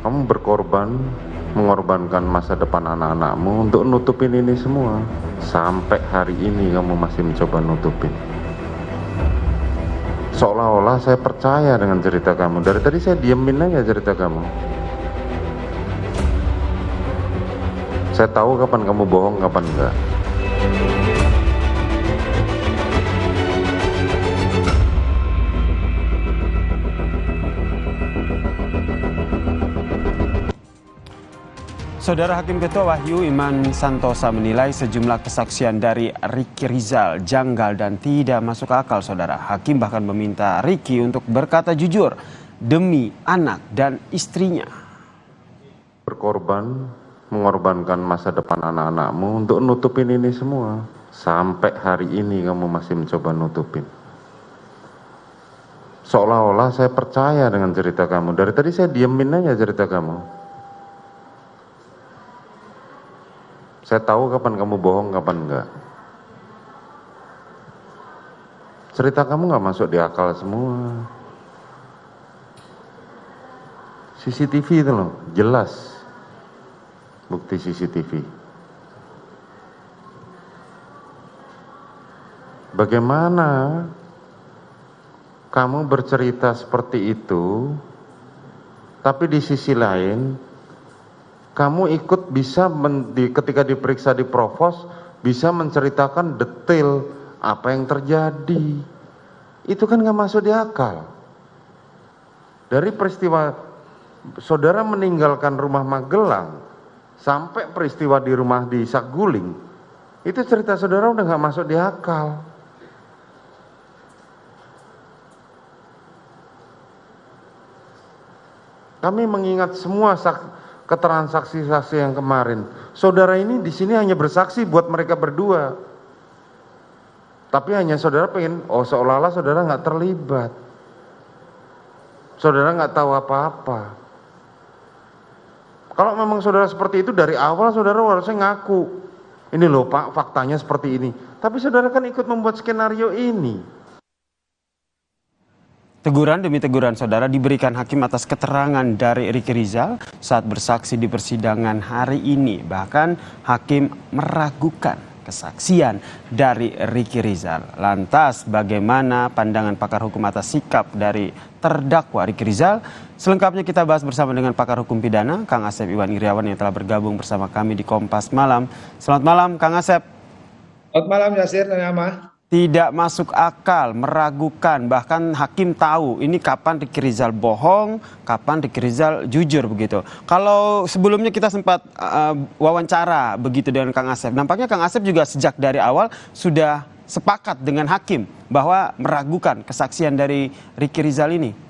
Kamu berkorban, mengorbankan masa depan anak-anakmu untuk nutupin ini semua. Sampai hari ini kamu masih mencoba nutupin. Seolah-olah saya percaya dengan cerita kamu. Dari tadi saya diemin aja cerita kamu. Saya tahu kapan kamu bohong, kapan enggak. Saudara Hakim Ketua Wahyu Iman Santosa menilai sejumlah kesaksian dari Ricky Rizal janggal dan tidak masuk akal, saudara. Hakim bahkan meminta Ricky untuk berkata jujur demi anak dan istrinya. Berkorban, mengorbankan masa depan anak-anakmu untuk nutupin ini semua. Sampai hari ini kamu masih mencoba nutupin. Seolah-olah saya percaya dengan cerita kamu. Dari tadi saya diemin aja cerita kamu. Saya tahu kapan kamu bohong, kapan enggak. Cerita kamu nggak masuk di akal semua. CCTV itu loh, jelas. Bukti CCTV. Bagaimana kamu bercerita seperti itu, tapi di sisi lain kamu ikut bisa ketika diperiksa di Provos bisa menceritakan detail apa yang terjadi. Itu kan nggak masuk di akal. Dari peristiwa saudara meninggalkan rumah Magelang sampai peristiwa di rumah di Saguling, itu cerita saudara udah nggak masuk di akal. Kami mengingat semua keterangan saksi-saksi yang kemarin. Saudara ini di sini hanya bersaksi buat mereka berdua. Tapi hanya saudara pengen, seolah-olah saudara nggak terlibat. Saudara nggak tahu apa-apa. Kalau memang saudara seperti itu dari awal saudara harusnya ngaku. Ini loh Pak, faktanya seperti ini. Tapi saudara kan ikut membuat skenario ini. Teguran demi teguran, saudara, diberikan hakim atas keterangan dari Ricky Rizal saat bersaksi di persidangan hari ini. Bahkan hakim meragukan kesaksian dari Ricky Rizal. Lantas bagaimana pandangan pakar hukum atas sikap dari terdakwa Ricky Rizal? Selengkapnya kita bahas bersama dengan pakar hukum pidana, Kang Asep Iwan Iriawan yang telah bergabung bersama kami di Kompas Malam. Selamat malam, Kang Asep. Selamat malam, Yasir dan Ama. Tidak masuk akal, meragukan, bahkan hakim tahu ini kapan Ricky Rizal bohong, kapan Ricky Rizal jujur begitu. Kalau sebelumnya kita sempat wawancara begitu dengan Kang Asep, nampaknya Kang Asep juga sejak dari awal sudah sepakat dengan hakim bahwa meragukan kesaksian dari Ricky Rizal ini.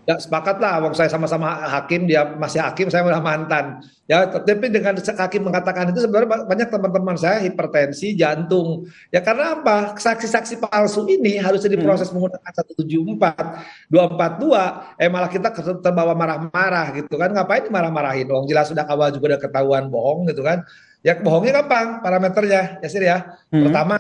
Ya sepakat lah, waktu saya sama-sama hakim, dia masih hakim, saya udah mantan. Ya, tapi dengan hakim mengatakan itu sebenarnya banyak teman-teman saya hipertensi, jantung. Ya karena apa? Saksi-saksi palsu ini harusnya diproses menggunakan 174, 242. Malah kita terbawa marah-marah gitu kan? Ngapain marah-marahin? Wong jelas sudah awal juga udah ketahuan bohong gitu kan? Ya bohongnya gampang, parameternya, ya sih ya. Pertama,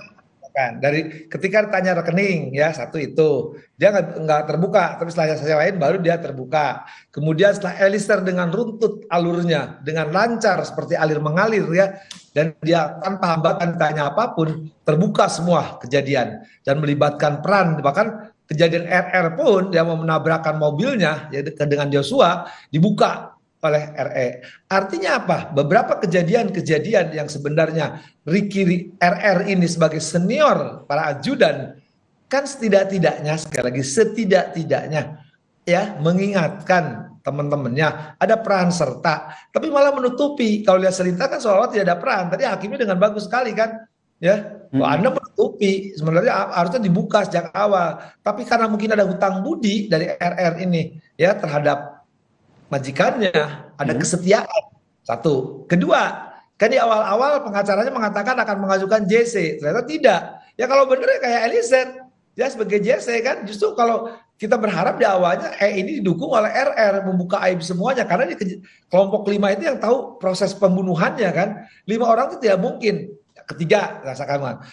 kan dari ketika ditanya rekening ya satu itu dia nggak terbuka, tapi setelah yang lain baru dia terbuka. Kemudian setelah Eliezer dengan runtut alurnya dengan lancar seperti alir mengalir ya, dan dia tanpa hambatan ditanya apapun terbuka semua kejadian dan melibatkan peran, bahkan kejadian RR pun dia mau menabrakkan mobilnya ya, dengan Joshua dibuka oleh RE. Artinya apa? Beberapa kejadian-kejadian yang sebenarnya Ricky RR ini sebagai senior para ajudan kan setidak-tidaknya, sekali lagi setidak-tidaknya ya mengingatkan teman-temannya ada peran serta, tapi malah menutupi. Kalau lihat cerita kan seolah-olah tidak ada peran. Tadi hakimnya dengan bagus sekali kan ya, Anda menutupi, sebenarnya harusnya dibuka sejak awal, tapi karena mungkin ada hutang budi dari RR ini ya terhadap majikannya, ada kesetiaan. Satu. Kedua, kan di awal-awal pengacaranya mengatakan akan mengajukan JC, ternyata tidak. Ya kalau bener ya kayak Eliezer, ya sebagai JC kan, justru kalau kita berharap di awalnya ini didukung oleh RR membuka aib semuanya, karena di kelompok 5 itu yang tahu proses pembunuhannya kan. 5 orang itu tidak mungkin. Ketiga, rasakan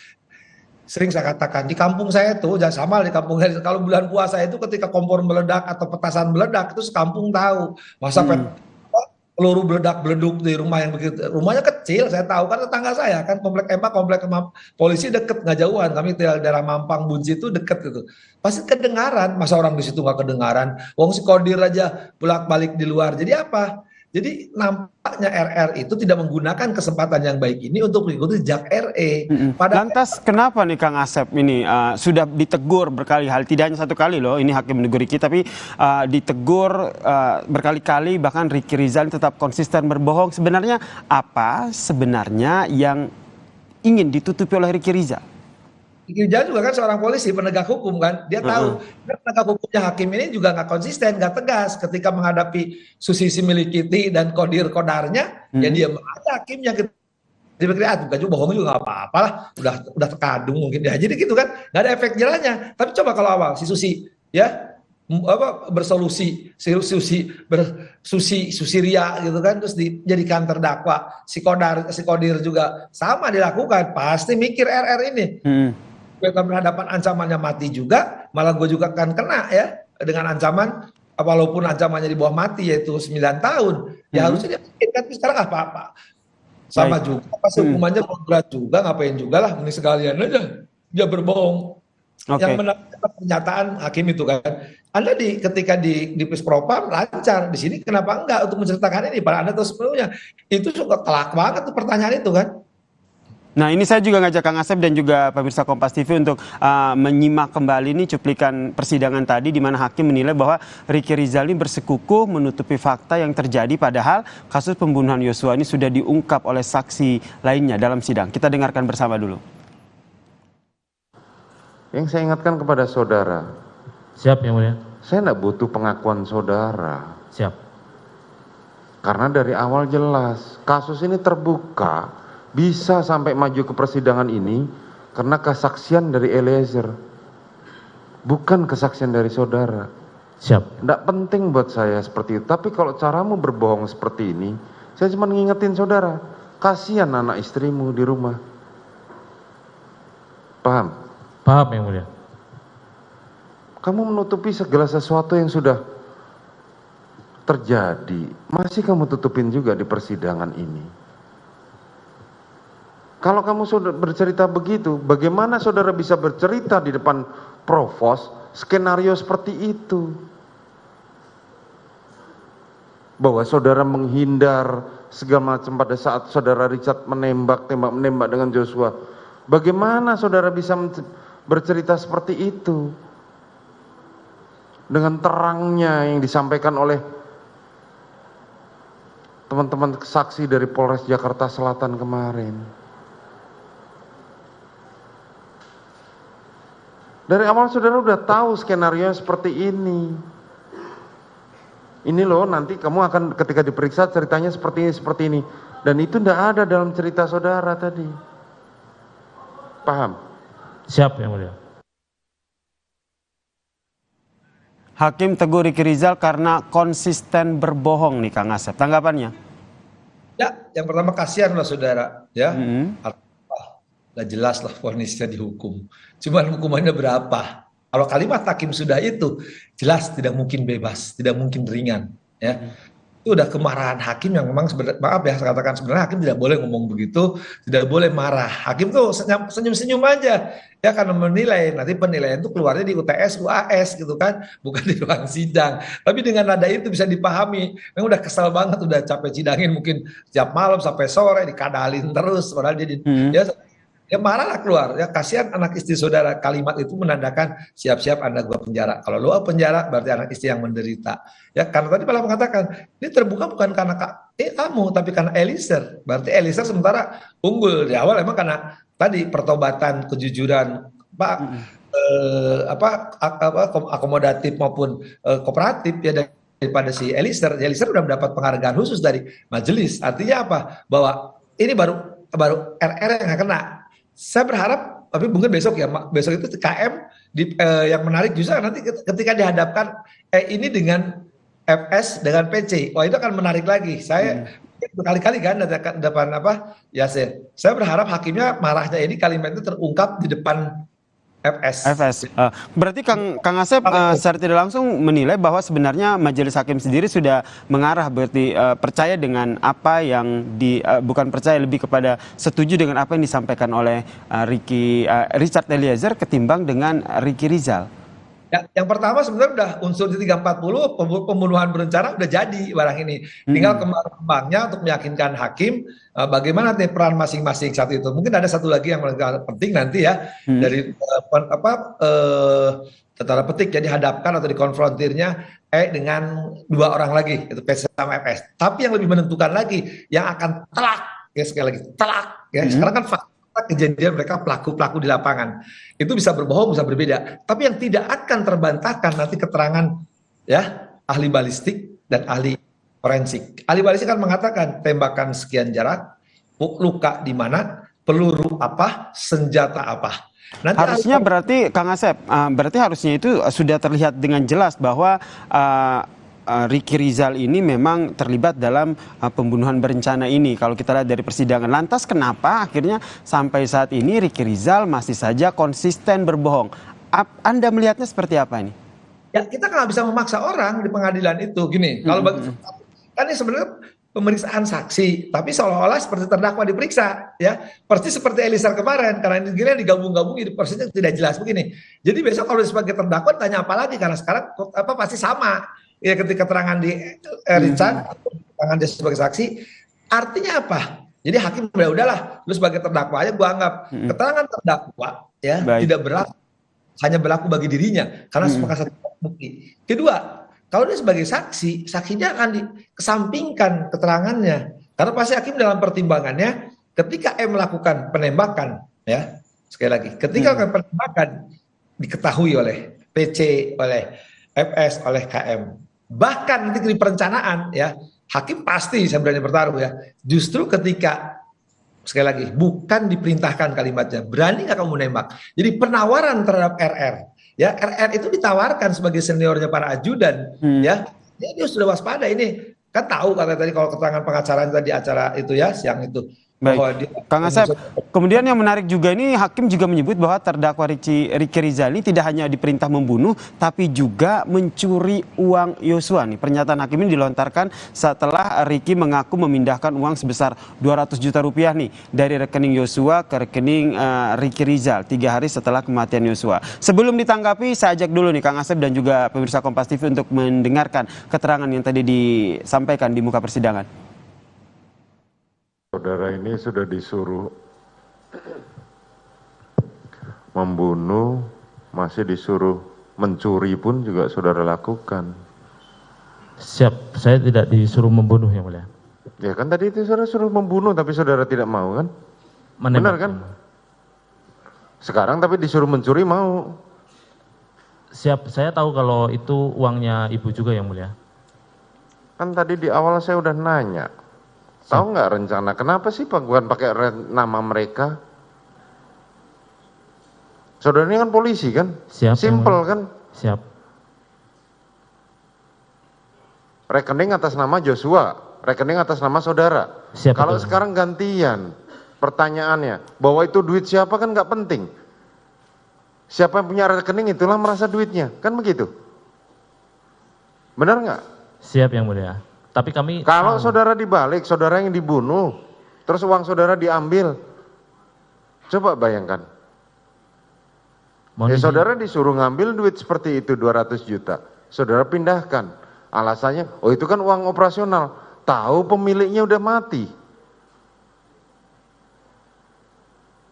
sering saya katakan di kampung saya tuh jangan sama di kampung saya, kalau bulan puasa itu ketika kompor meledak atau petasan meledak itu sekampung tahu. Masa peluru beledak-beleduk di rumah yang begitu. Rumahnya kecil, saya tahu kan tetangga saya kan komplek EMA, komplek polisi deket nggak jauhan. Kami tinggal di daerah Mampang Bunci itu deket gitu. Pasti kedengaran, masa orang di situ nggak kedengaran? Wong si Kodir aja bolak-balik di luar. Jadi apa? Jadi nampaknya RR itu tidak menggunakan kesempatan yang baik ini untuk mengikuti jejak RE. Lantas kenapa nih Kang Asep ini sudah ditegur berkali-kali, tidak hanya satu kali loh, ini hakim menegur Ricky, tapi ditegur berkali-kali, bahkan Ricky Rizal tetap konsisten berbohong. Sebenarnya apa sebenarnya yang ingin ditutupi oleh Ricky Rizal? Ricky Rizal juga kan seorang polisi, penegak hukum kan. Dia tahu penegak hukumnya hakim ini juga nggak konsisten, nggak tegas ketika menghadapi Susi Milikiti dan kodarnya, ya dia aja hakimnya gitu. Dia juga bohong juga nggak apa-apa lah, udah terkadung mungkin ya. Jadi gitu kan, nggak ada efek jerahnya. Tapi coba kalau awal si Susi ya bersolusi, Susi Ria gitu kan, terus dijadikan terdakwa, si Kodir juga sama dilakukan, pasti mikir RR ini. Gue berhadapan ancamannya mati juga, malah gue juga akan kena ya dengan ancaman, walaupun ancamannya di bawah mati yaitu 9 tahun. Ya harusnya dia pikir kan, sekarang apa-apa. Sama juga, pasti hukumannya berat juga, ngapain juga lah, ini sekalian aja dia berbohong. Yang mendapat pernyataan hakim itu kan, Anda ketika di Puspropam lancar, di sini kenapa enggak untuk menceritakan ini? Pada Anda tahu sepenuhnya, itu suka telak banget tuh pertanyaan itu kan. Nah ini saya juga ngajak Kang Asep dan juga pemirsa Kompas TV untuk menyimak kembali nih cuplikan persidangan tadi, di mana hakim menilai bahwa Ricky Rizal ini bersekukuh menutupi fakta yang terjadi, padahal kasus pembunuhan Yosua ini sudah diungkap oleh saksi lainnya dalam sidang. Kita dengarkan bersama dulu. Yang saya ingatkan kepada saudara, siap yang mulia. Saya tidak butuh pengakuan saudara. Siap. Karena dari awal jelas kasus ini terbuka, bisa sampai maju ke persidangan ini karena kesaksian dari Eliezer, bukan kesaksian dari saudara. Siap. Tidak penting buat saya seperti itu. Tapi kalau caramu berbohong seperti ini, saya cuma ngingetin saudara, kasihan anak istrimu di rumah. Paham? Paham yang mulia. Kamu menutupi segala sesuatu yang sudah terjadi, masih kamu tutupin juga di persidangan ini. Kalau kamu sudah bercerita begitu, bagaimana saudara bisa bercerita di depan provos skenario seperti itu? Bahwa saudara menghindar segala macam pada saat saudara Richard menembak dengan Joshua. Bagaimana saudara bisa bercerita seperti itu? Dengan terangnya yang disampaikan oleh teman-teman saksi dari Polres Jakarta Selatan kemarin. Dari awal saudara udah tahu skenario seperti ini. Ini loh, nanti kamu akan ketika diperiksa ceritanya seperti ini. Dan itu tidak ada dalam cerita saudara tadi. Paham? Siap yang mulia. Hakim tegur Ricky Rizal karena konsisten berbohong nih Kang Asep. Tanggapannya? Ya, yang pertama kasihan lah saudara. Ya, nggak jelas lah vonisnya dihukum. Cuman hukumannya berapa? Kalau kalimat hakim sudah itu jelas tidak mungkin bebas, tidak mungkin ringan. Ya, itu udah kemarahan hakim yang memang sebenarnya, maaf ya saya katakan, sebenarnya hakim tidak boleh ngomong begitu, tidak boleh marah. Hakim tuh senyum-senyum aja, ya karena menilai. Nanti penilaian itu keluarnya di UTS, UAS gitu kan, bukan di ruang sidang. Tapi dengan nada itu bisa dipahami. Memang udah kesal banget, udah capek sidangin mungkin setiap malam sampai sore dikadalin terus, padahal dia ya marahlah keluar. Ya kasihan anak istri saudara. Kalimat itu menandakan siap-siap Anda gua penjara. Kalau lu penjara berarti anak istri yang menderita. Ya karena tadi malah mengatakan ini terbuka bukan karena kamu tapi karena Eliezer. Berarti Eliezer sementara unggul di awal emang karena tadi pertobatan, kejujuran, akomodatif maupun kooperatif ya daripada si Eliezer. Eliezer udah mendapat penghargaan khusus dari majelis. Artinya apa? Bahwa ini baru RR yang kena. Saya berharap, tapi mungkin besok itu KM yang menarik justru nanti ketika dihadapkan ini dengan FS dengan PC, wah itu akan menarik lagi. Saya berkali-kali kan depan Yasir. Saya berharap hakimnya marahnya ini kalimat itu terungkap di depan FS. Berarti Kang Asep secara tidak langsung menilai bahwa sebenarnya majelis hakim sendiri sudah mengarah, berarti percaya dengan apa yang bukan percaya, lebih kepada setuju dengan apa yang disampaikan oleh Richard Eliezer ketimbang dengan Ricky Rizal. Ya, yang pertama sebenarnya udah unsur di 340 pembunuhan berencana udah jadi barang ini. Tinggal kembang-kembangnya untuk meyakinkan hakim bagaimana nih peran masing-masing saat itu. Mungkin ada satu lagi yang penting nanti ya dari tanda petik jadi hadapkan atau dikonfrontirnya dengan dua orang lagi, itu PC sama FS. Tapi yang lebih menentukan lagi yang akan telak, ya sekali lagi telak ya. Sekarang kan kejadian mereka pelaku-pelaku di lapangan itu bisa berbohong, bisa berbeda, tapi yang tidak akan terbantahkan nanti keterangan ya ahli balistik dan ahli forensik. Ahli balistik kan mengatakan tembakan sekian jarak, luka di mana, peluru apa, senjata apa. Nanti harusnya berarti Kang Asep, berarti harusnya itu sudah terlihat dengan jelas bahwa Ricky Rizal ini memang terlibat dalam pembunuhan berencana ini. Kalau kita lihat dari persidangan, lantas kenapa akhirnya sampai saat ini Ricky Rizal masih saja konsisten berbohong? Anda melihatnya seperti apa ini? Ya kita nggak bisa memaksa orang di pengadilan itu. Gini, kalau kan ini sebenarnya pemeriksaan saksi, tapi seolah-olah seperti terdakwa diperiksa, ya persis seperti Eliezer kemarin, karena ini digabung-gabung itu persisnya tidak jelas begini. Jadi besok kalau sebagai terdakwa tanya apa lagi, karena sekarang pasti sama. Ya ketika keterangan di Richard, keterangan dia sebagai saksi, artinya apa? Jadi hakim udahlah, lu sebagai terdakwa aja gua anggap keterangan terdakwa ya tidak berlaku, hanya berlaku bagi dirinya karena sebagai satu bukti. Kedua, kalau dia sebagai saksi, saksinya akan dikesampingkan keterangannya, karena pasti hakim dalam pertimbangannya ketika melakukan penembakan, ya sekali lagi, ketika penembakan diketahui oleh PC, oleh FS, oleh KM. Bahkan nanti di perencanaan ya hakim pasti saya berani bertaruh ya, justru ketika sekali lagi bukan diperintahkan kalimatnya, berani nggak kamu nembak, jadi penawaran terhadap RR ya, RR itu ditawarkan sebagai seniornya para ajudan ya, dia sudah waspada ini kan, tahu kata tadi kalau keterangan pengacara tadi acara itu ya siang itu. Baik, Kang Asep, kemudian yang menarik juga ini hakim juga menyebut bahwa terdakwa Ricky Rizal ini tidak hanya diperintah membunuh, tapi juga mencuri uang Yosua. Nih, pernyataan hakim ini dilontarkan setelah Ricky mengaku memindahkan uang sebesar 200 juta rupiah nih dari rekening Yosua ke rekening Ricky Rizal 3 hari setelah kematian Yosua. Sebelum ditanggapi, saya ajak dulu nih Kang Asep dan juga pemirsa Kompas TV untuk mendengarkan keterangan yang tadi disampaikan di muka persidangan. Saudara ini sudah disuruh membunuh, masih disuruh mencuri pun juga saudara lakukan. Siap, saya tidak disuruh membunuh yang mulia. Ya kan tadi itu saudara suruh membunuh tapi saudara tidak mau kan? Benar kan? Sekarang tapi disuruh mencuri mau. Siap, saya tahu kalau itu uangnya ibu juga yang mulia. Kan tadi di awal saya udah nanya. Tahu nggak rencana? Kenapa sih Pak bukan pakai nama mereka? Saudara ini kan polisi kan? Siap. Simple kan? Siap. Rekening atas nama Joshua, rekening atas nama saudara. Siap, kalau betul. sekarang gantian, pertanyaannya bahwa itu duit siapa kan nggak penting. Siapa yang punya rekening itulah merasa duitnya, kan begitu? Benar nggak? Siap yang mulia. Tapi kami kalau saudara dibalik, saudara yang dibunuh, terus uang saudara diambil, coba bayangkan. Ya, saudara disuruh ngambil duit seperti itu 200 juta, saudara pindahkan. Alasannya, oh itu kan uang operasional, tahu pemiliknya udah mati.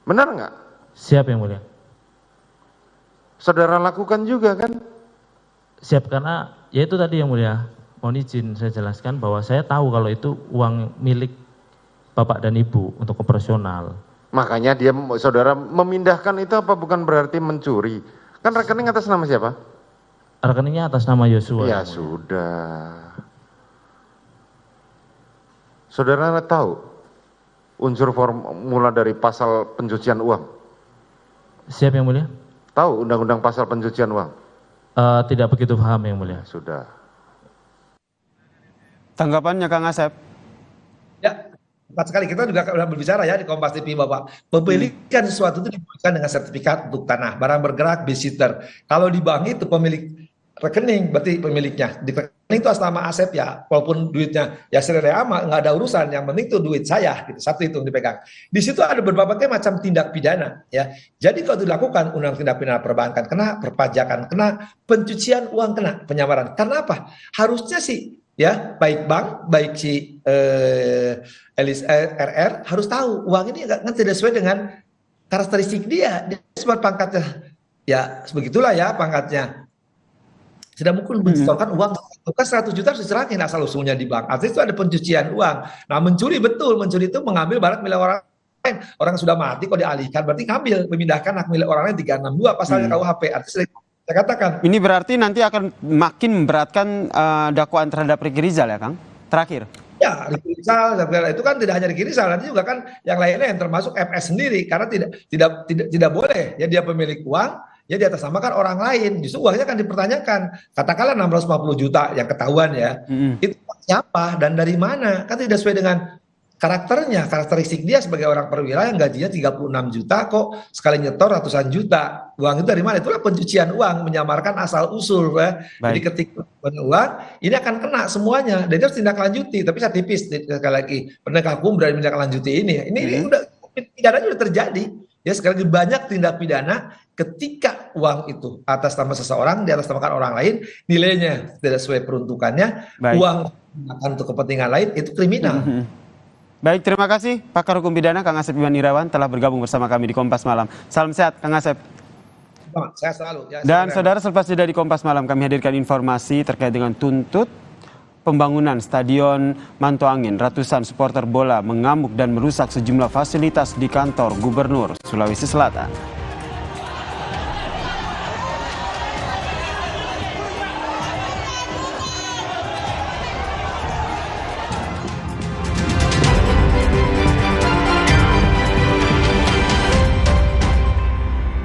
Benar nggak? Siap yang mulia. Saudara lakukan juga kan? Siap, karena ya itu tadi yang mulia. Mohon izin saya jelaskan bahwa saya tahu kalau itu uang milik bapak dan ibu untuk operasional. Makanya dia, saudara memindahkan itu apa bukan berarti mencuri? Kan rekening atas nama siapa? Rekeningnya atas nama Yosua. Ya sudah. Saudara tahu unsur formula dari pasal pencucian uang? Siap yang mulia. Tahu undang-undang pasal pencucian uang? Tidak begitu paham yang mulia. Sudah. Tanggapannya Kang Asep? Ya, Tepat sekali, kita juga sudah berbicara ya di Kompas TV bahwa pemilikan sesuatu itu diberikan dengan sertifikat untuk tanah, barang bergerak, besitter. Kalau di bank itu pemilik rekening, berarti pemiliknya. Di rekening itu atas nama Asep ya, walaupun duitnya ya Sri Ama, nggak ada urusan, yang penting itu duit saya, gitu. Satu itu dipegang. Di situ ada berbagai macam tindak pidana ya. Jadi kalau dilakukan undang tindak pidana perbankan kena, perpajakan kena, pencucian uang kena, penyamaran. Karena apa? Harusnya sih ya baik bank, baik si RR harus tahu uang ini kan tidak sesuai dengan karakteristik dia sebab pangkatnya ya sebegitulah ya pangkatnya. Sudah mungkin menyetorkan uang bukan 100 juta harus diserahin asal usulnya di bank. Artinya itu ada pencucian uang. Nah mencuri betul, mencuri itu mengambil barang milik orang lain. Orang sudah mati kok dialihkan berarti ngambil, memindahkan hak milik orang lain 362 pasalnya KUHP. Artinya saya katakan. Ini berarti nanti akan makin memberatkan dakwaan terhadap Ricky Rizal ya Kang? Terakhir. Ya, Ricky Rizal itu kan tidak hanya Ricky Rizal, nanti juga kan yang lainnya yang termasuk FS sendiri karena tidak boleh ya dia pemilik uang. Ya di atas nama kan orang lain, justru uangnya kan dipertanyakan. Katakanlah 650 juta yang ketahuan ya, itu siapa dan dari mana? Kan tidak sesuai dengan karakternya, karakteristik dia sebagai orang perwira yang gajinya 36 juta kok sekali nyetor ratusan juta. Uang itu dari mana? Itulah pencucian uang, menyamarkan asal usul ya. Jadi ketika uang ini akan kena semuanya dan itu harus tindak lanjuti. Tapi saya tipis sekali lagi penegak hukum berani menindaklanjuti ini. Ini udah pidananya udah terjadi. Ya sekali lagi banyak tindak pidana ketika uang itu atas nama seseorang, di atas nama orang lain, nilainya tidak sesuai peruntukannya, uang untuk kepentingan lain itu kriminal. Baik, terima kasih pakar hukum pidana Kang Asep Iwan Irawan telah bergabung bersama kami di Kompas Malam. Salam sehat Kang Asep. Sehat selalu. Ya, dan saudara, selepas jeda di Kompas Malam kami hadirkan informasi terkait dengan tuntut pembangunan Stadion Manto Angin. Ratusan supporter bola mengamuk dan merusak sejumlah fasilitas di kantor Gubernur Sulawesi Selatan.